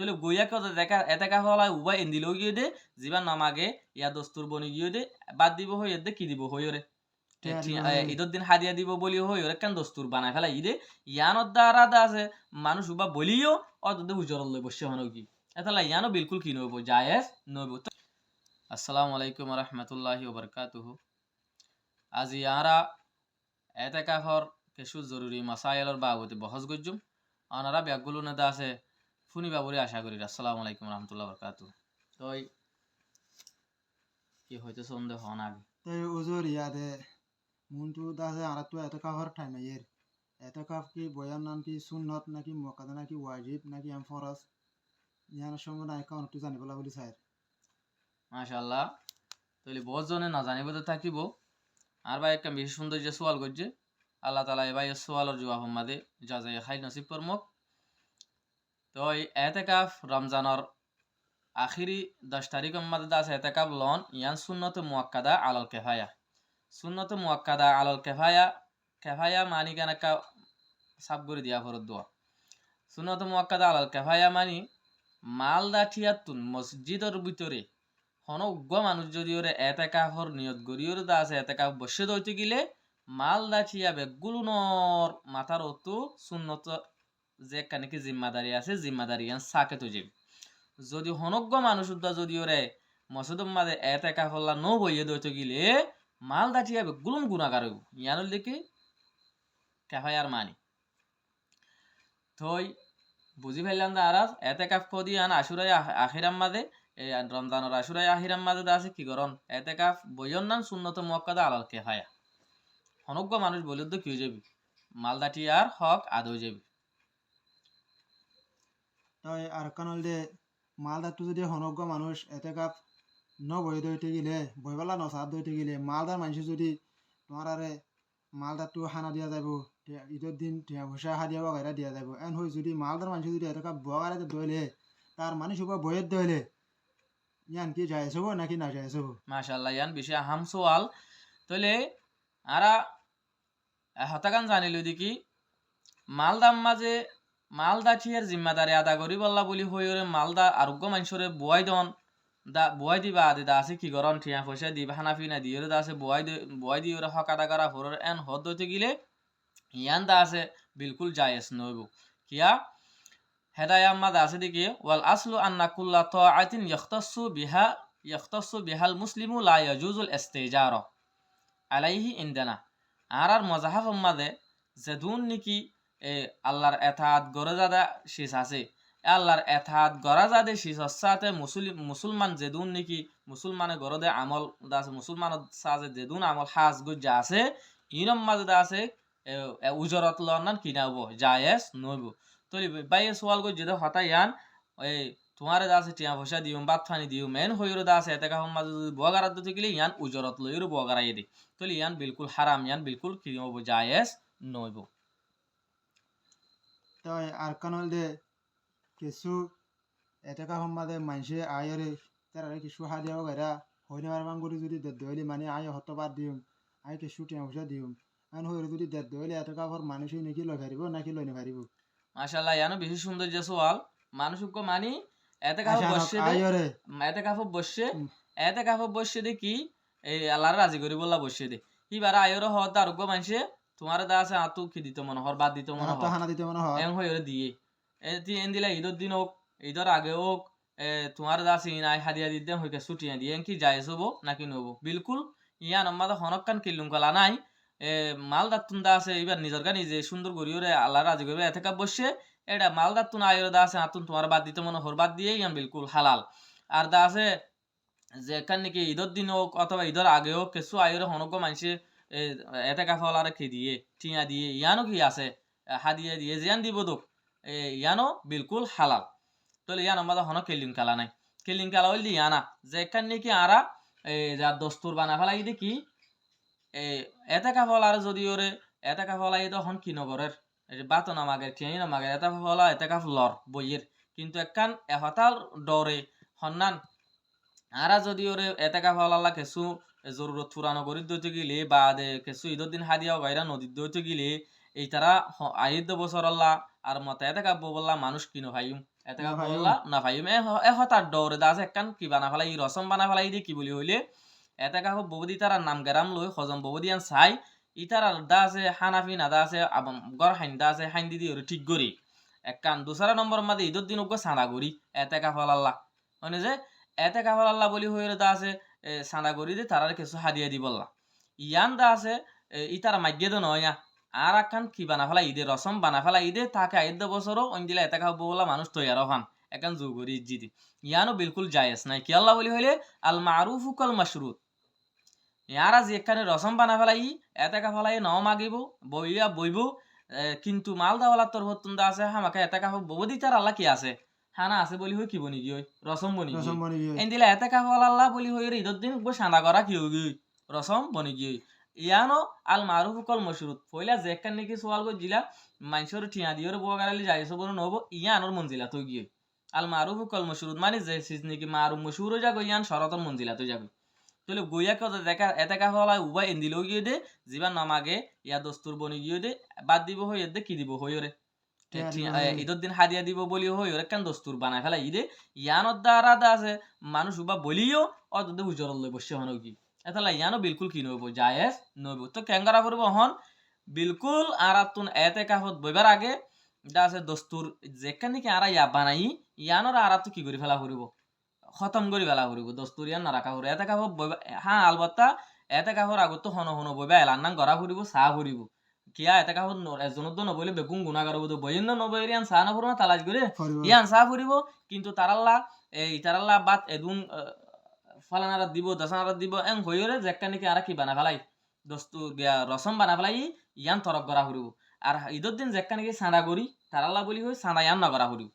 তাহলে গইয়া কত দেখা এতেকা ফলা উবা এন্দিল গিয়ে দে যিবা নামাগে ইয়া দস্তুর বনি গিয়ে দে বাদ দিব হই দে কি দিব হই ওরে ঈদের দিন হাদিয়া দিব বলি হই ওরে কেন দস্তুর বানায় ফেলা ঈদে ইয়ানোর দ্বারা আছে মানুষ উবা বলিও অতদে হুজর লই বসে হন কি এতলা ইয়ানো বিলকুল কি নইব জায়েজ নইব। আসসালামু আলাইকুম ওয়া রাহমাতুল্লাহি ওয়া বারাকাতুহু। আজি ইয়ারা এতেকাফর কিছু জরুরি মাসাইলের বাবদে বহস গজ্জুম আনারা ব্যাগগুলো নেতা আছে ফুনি বাবুরে আশা করি। আসসালামু আলাইকুম ওয়া রাহমাতুল্লাহি ওয়া বারাকাতুহু। তো কি হইতে সন্দেহ হন আগে তো ওজোর ইয়াদে মুন্টু দাসে আর তো এতেকাফর টাইম আইয়ের এতেকাফ কি বয়ান নাম কি সুন্নত নাকি মুআক্কাদা নাকি ওয়াজিব নাকি এম ফরজ ইয়ার সম্বন্ধে আইকাউন্ট একটু জানিবলা বলি স্যার। মাশাআল্লাহ তাহলে বহুত জনে না জানিব তো থাকিব আর ভাই একটা বেশি সুন্দর যে সোয়াল করছে আল্লাহ তালা এ ভাই সোয়ালের জবাব মাদে যা যায় খাই নসিব করমক। তো এই এতেকাফ রমজানের আখিরি 10 তারিখ মাদে আছে এতেকাফ লন ইয়ান সুন্নত মুআক্কাদা আলাল কিফায়া। সুন্নত মুআক্কাদা আলাল কিফায়া কিফায়া মানি কেন একটা সাব করে দিয়া ফরদ দোয়া। সুন্নত মুআক্কাদা আলাল কিফায়া মানি মালদা ঠিয়াতুন মসজিদের ভিতরে হন উগ্র মানুষ যদি ওরে এতেকাফর নিয়ত গড়ি ওরে দা আছে এতেকাফ বসে দইতে গেলে মাল দাঠিয়া বেগুলোনর মাথার অতু সুন্নত যে একটা নাকি জিম্মাদারি আছে জিম্মাদারি সাকে তো যাবে। যদি হনজ্ঞ মানুষ উদ্দা যদি ওরে মসজিদ মাঝে এতেকাফল্লা নো বইয়ে দইতে গেলে মাল দাঠিয়া বেগুলুন গুণাগার হইব ইয়ানুল দেখি কেফাই আর মানি থই বুঝি ফেললাম দা আরাজ এতেকাফ কদি আন আশুরাই আখিরাম মাদে এই রমজানের আশুরাই আখিরাম মাদে আছে কি করন এতেকাফ বইয়ন নাম সুন্নত মুআক্কাদা আলাল কিফায়া। হনজ্ঞ মানুষ বলে তো কি যাবি মালদাটি আর হক আদৌ যাবি। তাই আর কানল দে মালদা তো যদি হনজ্ঞ মানুষ এতেকাফ ন বই দইতে গেলে বইবেলা নসাদ দইতে গেলে মালদার মানুষ যদি তোমার আরে মালদার তো হানা দিয়া যাব ঈদের দিন ভুষা হাদিয়া বগাইরা দিয়া যাব এন হই যদি মালদার মানুষ যদি এতেকাফ বগাইরা দইলে তার মানুষ উবা বইয়ের দইলে ইয়ান কি জায়েজ হবো নাকি না জায়েজ হবো? মাশাআল্লাহ ইয়ান বিষয় আহাম সোয়াল তাহলে আরা হতাকান জানিল দেখি মালদাম মাঝে মালদা ঠিয়ার জিম্মাদারি আদা করি বললা বলি হইরে মালদা আরোগ্য মানুষরে বুয়াই দন দা বুয়াই দিবা আদি দা আছে কি গরম ঠিয়া পয়সা দিবা হানাফি না দিয়ে দা আছে বুয়াই দিয়ে হক আদা করা হরর এন হদ হইতে গেলে ইয়ান দা আছে বিলকুল জায়েজ নইব কিয়া হেদায়া মাদা আছে দেখি ওয়াল আসলু আন্না কুল্লা তাআতিন ইয়াখতাসু বিহাল মুসলিমু লা ইয়াজুজুল ইস্তিজারা আলাইহি ইনদানা। আর মজাহাব মাদে যেদুন নাকি আল্লাহর এতাআত গরে যাদা শেষ আছে আল্লাহর এতাআত গরা যাদে শেষ হসাতে মুসলমান যেদুন নাকি মুসলমানে গরদে আমল দাছে মুসলমান সাজে যেদুন আমল হাজ গুজা আছে ইনম মাঝে দা আছে উজরত লনান কিনাব জায়েজ নইব। তো ভাই সোয়াল গো যেটা হতা ইয়ান এই তোমারে দা আছে টিয়া পয়সা দিও বাত ফানি দিও মেন হইরো দা আছে এতেকা হম মাঝে যদি বগারাত দিতে গেলে ইয়ান উজরত লইরো বগারাই দে তো ইয়ান বিলকুল হারাম ইয়ান বিলকুল কিনাব জায়েজ নইব। তাই আর কানল দে কিছু এতেকা সম্মাদে মানুষে আয়রে তারা কিছু হাদিয়া বগাইরা হইনে পারবাং করে যদি দইলে মানে আয় হতবাদ দিম আয় কিছু টিয়া পয়সা দিম আন হইরে যদি দইলে এতেকা ভর মানুষই নাকি লই পারিব নাকি লই পারিব? মাশাআল্লাহ ইয়ানো বেশি সুন্দর যে সোয়াল মানুষক মানি এতেকাফ বসে দে এতেকাফ বসে এতেকাফ বসে দে কি এই আল্লাহর রাজি করি বললা বসে দে ইবার আয়র হদ আরোগ্য মানুষে তোমার দা আছে আতু কি দিত মনে হর বাদ দিত মনে হর হানা দিতে মনে হয় এম হইরে দিয়ে এন দিলা ঈদের দিন হোক ঈদের আগে হোক তোমার দা আছে ইনাই হাদিয়া দিতে হইকে ছুটিয়া দিয়ে কি জায়েজ হবো নাকি নব বিলকুল ইয়ান আমাদের হনকান কিলুম কলা নাই মাল দাতুন দা আছে এবার নিজের গা নিজে সুন্দর করি ওরে আল্লাহ রাজি করবে এতেকা বসে এটা মাল দাতুন আয়র দা আছে আতুন তোমার বাদ দিতে মনে হর বাদ দিয়ে ইয়ান বিলকুল হালাল। আর দা আছে যে এখান নাকি ঈদের দিন হোক অথবা ঈদের আগে হোক কিছু আয়রে হনজ্ঞ মানুষে এতেকা ফলার খে দিয়ে টিয়া দিয়ে ইয়ানো কি আছে হাদিয়া দিয়ে জিয়ান দিব দোক ইয়ানো বিলকুল হালাল। তাহলে ইয়ান আমাদের হন কেলিং কালা নাই কেলিং কালা হইলি ইয়ানা যে এখান নাকি আরা যার দস্তুর বানা ফেলাই দেখি এতেকা ফলার যদি ওরে এতেকা ফলাই তখন কি নগরের বাত নামাগে ঠিয়াই নামাগে এটা ফলা এতেকা লর বইয়ের কিন্তু একখান এহতাল ডরে হন্নান আরা যদি ওরে এতেকা ফলাল্লা কিছু জরুরত পুরানো করি দইতে গেলে বা কিছু ঈদের দিন হাদিয়া বাইরা নদীর দইতে গেলে এই তারা আহিদ বছর আল্লাহ আর মতে এতেকা বললা মানুষ কিনো ভাইম এতেকা না ভাইও। বললা না ভাই এ হতার দৌড়ে দা আছে একখান কি বানা ফেলাই রসম বানা ফেলাই দি কি বলি হইলে এতেকা হোক ববদি তারা নাম গেরাম লই হজম ববদি আন চাই ইতার দা আছে হানাফি না দা আছে গর হাইন দা আছে হাইন দিদি ওরে ঠিক করি একখান দুসরা নম্বর মাঝে ঈদের দিন ওকে সাঁড়া করি এতেকা ফলাল্লা মানে যে এতেকা ফলাল্লা বলি হইলে দা আছে সাঁড়া করি দে তারার কিছু হাদিয়া দি বললা ইয়ান দা আছে ইতারা মাগ্যে দে নয় আর একখান কি বানা ফেলা ঈদে রসম বানা ফেলা ঈদে তাকে আইদ্য বছরও অন দিলে এতেকা হবো বলা মানুষ তৈয়ার হান একান জুগরি ইজ্জিদি ইয়ানো বিলকুল জায়েজ নাই কি আল্লাহ বলি হইলে আল মারুফু কল মাশরুত ইয়ারা যে এখানে রসম বানা ফেলাই এতেকা ফেলাই ন মাগিব বইয়া বইব কিন্তু মাল দাওয়ালা তোর হতুন দা আছে হামাকে এতেকা হোক ববদি তার আল্লাহ কি আছে হানা আছে বলি হই কি বনি গিয়ে রসম বনি গিয়ে রসম বনি গিয়ে এন দিলে এতেকা ফলাল্লাহ বলি হই রে ঈদের দিন সাদা করা কি হই রসম বনি গিয়ে ইয়ানো আল মারুফ কল মশরুত পয়লা যে একখান নাকি সোয়াল গো জিলা মাইনসর ঠিয়া দিওর বগারালি যাইছো বড় নব ইয়ানোর মঞ্জিলা তো গিয়ে আল মারুফ কল মশরুত মানে যে সিজ নাকি মারুফ মশহুর যাগো ইয়ান শরতর মঞ্জিলা তো যাগো তাহলে গইয়া কত দেখা এতেকা হলা উবা এন্দিলেও গিয়ে দে যিবা নমাগে ইয়া দস্তুর বনি গিয়ে দে বাদ দিব হই দে কি দিব হই রে ঈদের দিন হাদিয়া দিব বলি হই ওরে কেন দস্তুর বানায় ফেলা ঈদে ইয়ানোর দ্বারা দা আছে মানুষ উবা বলিও অত উজর লই বসে হন কি এতলা ইয়ানো বিলকুল কি নইব জায়েজ নইব তো কেঙ্গারা করব হন বিলকুল আরাতুন এতেকাহত বইবার আগে দা আছে দস্তুর যেখানে কি আরা ইয়া বানাই ইয়ানোর আরাতু কি করে ফেলা করিব খতম করে ফেলা করিব দস্তুর ইয়ান না রাখা করিব এতেকাহ বইবা হ্যাঁ আলবত্তা এতেকাহর আগত হন হন বইবা এলান্নাং গড়া করিব চাহ করিব কিয়া এতেকাহত এজনত নবইলে বেগুন গুণা করব তো বইন্ন নবইরিয়ান চাহ না ফুরনা তালাশ করে ইয়ান চাহ ফুরিব কিন্তু তারাল্লা এই তারাল্লা বাত এদুন ফালানারা দিব দশনারা দিব এং হইরে যেকা নাকি আর কি বানা ফেলাই দস্তু রসম বানা ফেলাই ইয়ান তরক করা হরিব আর ঈদের দিন যেকা নাকি সাঁড়া করি তারাল্লা বলি হই সাঁড়া ইয়ান না করা হরিব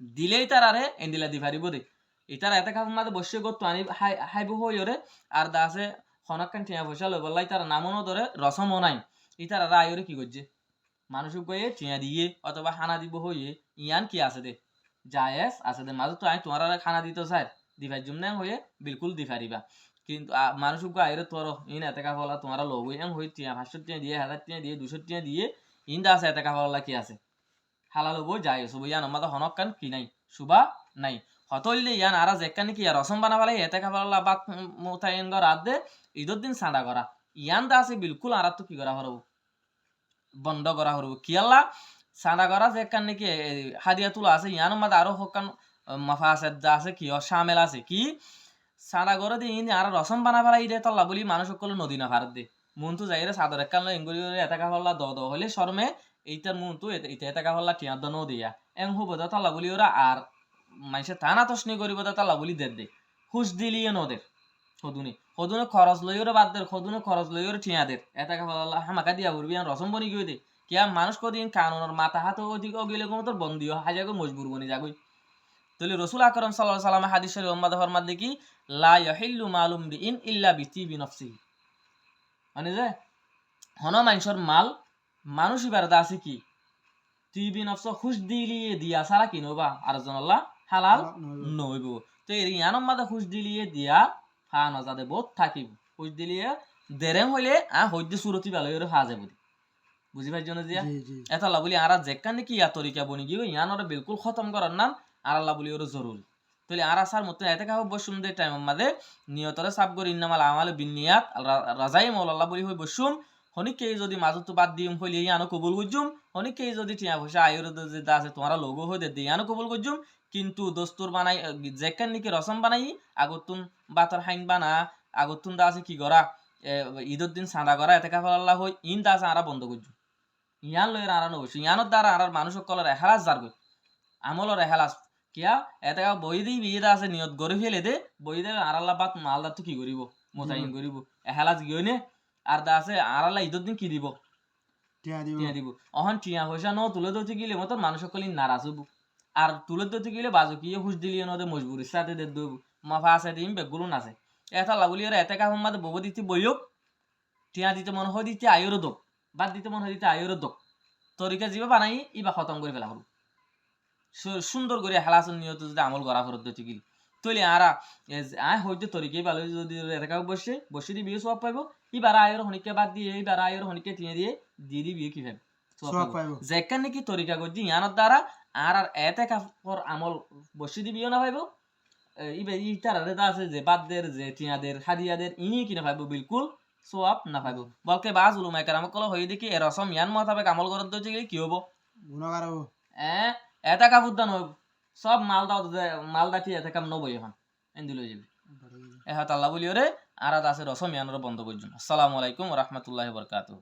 দিলেই তার আরে এন্দিলা দি ফারিব দে ইতার এতে কাপ মাঝে বসে গো আনি হাইব হইরে আর দা আছে খনকান টিয়া পয়সা লই বললাই তার নামও ধরে রসমও নাই ইতার আর আইরে কি করছে মানুষ গয়ে টিয়া দিয়ে অথবা খানা দিব হইয়ে ইয়ান কি আছে দে জায়েজ আছে দে মাঝে তো আই তোমার খানা দিতে চাই দিভাই জুমনে হয়ে বিলকুল দি পারিবা কিন্তু মানুষ আইরে তোর ইন এতেকা ফলা তোমার লগ এম হই টিয়া 500 টিয়া দিয়ে 1000 টিয়া দিয়ে 200 টিয়া দিয়ে ইন্দা আছে এতেকা ফলা কি আছে হালাল হবো যাই সব ইয়ান আমাদের হনক কান কি নাই সুবা নাই হতইলে ইয়ান আরা যেখানে কি রসম বানা ফেলাই এতেকা ফলা বাত মোতায়েন গর রাত দে ঈদের দিন সাঁড়া করা ইয়ান দা আছে বিলকুল আর তো কি করা হরব বন্ধ করা হরব কি আল্লাহ সাঁড়া করা যেখান নাকি হাদিয়া তুলা আছে ইয়ান মাঝে আরো হকান মাফাসেদ যা আছে কি শামেল আছে কি সাঁড়া করে দিয়ে ইনি আর রসম বানা ফেলাই দে তল্লা বলি মানুষ সকল নদী না ভারত দে মন তো যাই রে সাদর একান এঙ্গুরি এতেকা ফলা দ হলে শর্মে এইটার মন তো এতেকা ফলা টিয়া দ ন দিয়া এং হবো দা তল্লা বলি ওরা আর মানুষে টানা তসনি করিব দা তল্লা বলি দে হুশ দিলিয়ে নদের সদুনে সদুনে খরচ লই ওরে বাদ দের সদুনে খরচ লই ওরে ঠিয়া দের এতেকা ফলা হামাকা দিয়া করবি রসম বনি গিয়ে দে কিয়া মানুষ কদিন কানুনের মাথা হাত অধিক গেলে কোনো তোর বন্দিও হাজাগো মজবুর বনি যাগই তাহলে রসুল আকরম সাল্লাল্লাহু আলাইহি সাল্লাম হাদিস শরীফ উম্মাদ ফরমাত দেখি লা ইয়াহিল্লু মালুম বিইন ইল্লা বিতিবি নফসিহি মানে যে হন মানুষের মাল মানুষ ইবারদা আছে কি তিবি নফস খুশ দিলিয়ে দিয়া সারা কিনোবা আর জনাল্লাহ হালাল নইব তো এর ইয়ানম মাদা খুশ দিলিয়ে দিয়া ফা নজাদে বহুত থাকিব খুশ দিলিয়ে দেরেং হইলে হইতে সুরতি ভালো করে ফা যাবে বুঝি ভাই জন দিয়া এত আল্লাহ বলি আর যেখান কি ইয়া তরিকা বনি গিয়ে ইয়ানোর বিলকুল খতম করার নাম আর আল্লাহ বলি ওর জরুরি তাহলে আর আসার মতো এতে কাহ বসুম দে টাইম আমাদের নিয়তরে সাব করি ইন্নামাল আমাল বিনিয়াত রাজাই মৌলাল্লাহ বলি হই বসুম হনিকে যদি মাজুত বাদ দিম হইলে ইয়ানো কবুল করজুম হনিকে যদি টিয়া পয়সা আয়ুর যেটা আছে তোমার লোগো হই দে ইয়ানো কবুল করজুম কিন্তু দস্তুর বানাই যেখান নাকি রসম বানাই আগতুন বাতর হাইন বানা আগতুন দা আছে কি করা ঈদের দিন সাদা করা এতে কাহ আল্লাহ হই ইন দা আছে আরা বন্ধ করজুম ইয়ান লয়ের আরা নবসু ইয়ানোর দ্বারা আর মানুষ কলর এহালাস যার গই আমলর এহালাস কিয়া এটা বই দি বিয়ে আছে নিয়ত গড়ে ফেলে দে বই দে আর আল্লাহ বাত মালদা তো কি করিব মোতায়েন করিব এহালাস গিয়ে নে আর দা আছে আর আল্লাহ ঈদের দিন কি দিব টিয়া দিব অহন টিয়া পয়সা ন তুলে দিতে গেলে মতো মানুষ সকল নারাজ হবো আর তুলে দিতে গেলে বাজু কি হুশ দিলিয়ে নদে মজবুরি সাথে দে দেব মাফা আছে দিম বেগুলো নাছে এটা লাগুলি আর এতে কাম মাদে বব দিতে বইক টিয়া দিতে মনে হয় দিতে আয়ুর দোক বাদ দিতে মনে হয় দিতে আয়ুর দোক তরিকা জীবা বানাই ইবা খতম করে ফেলা হলো সুন্দর করে হেলাসন নিয়ত যদি আমল করা ফেরত দিতে গেলি তৈলে আরা হইতে তরিকে ভালো যদি এলাকা বসে দিয়ে বিয়ে সব পাইব এবার আয়ের হনিকে বাদ দিয়ে এবার আয়ের হনিকে টিয়ে দিয়ে দিয়ে বিয়ে কি ভাবে সওয়াব পাইব যেখান নাকি তরিকা করছি ইয়ানোর দ্বারা আর এতে কাপড় আমল বসি দিবিও না পাইব ইবে ইতারারে দা আছে যে বাদদের যে টিয়াদের হাদিয়াদের ইনি কি না পাইব বিলকুল সোয়াব না পাইব বলকে বাজ উলুমায়ে কেরাম কল হই দেখি এর রসম ইয়ান মোতাবেক আমল করতে হচ্ছে গেলে কি হবো গুণাগার হবো এটা কাপড় দান হইব সব মালদা ঠিক এতে কাম নবই এখন এন্দি লই যাবি এহাত আল্লাহ বলি ওরে আর আছে রসম ইয়ানোর বন্ধ করছেন আসসালামু আলাইকুম ওয়া রাহমাতুল্লাহি ওয়া বারাকাতুহু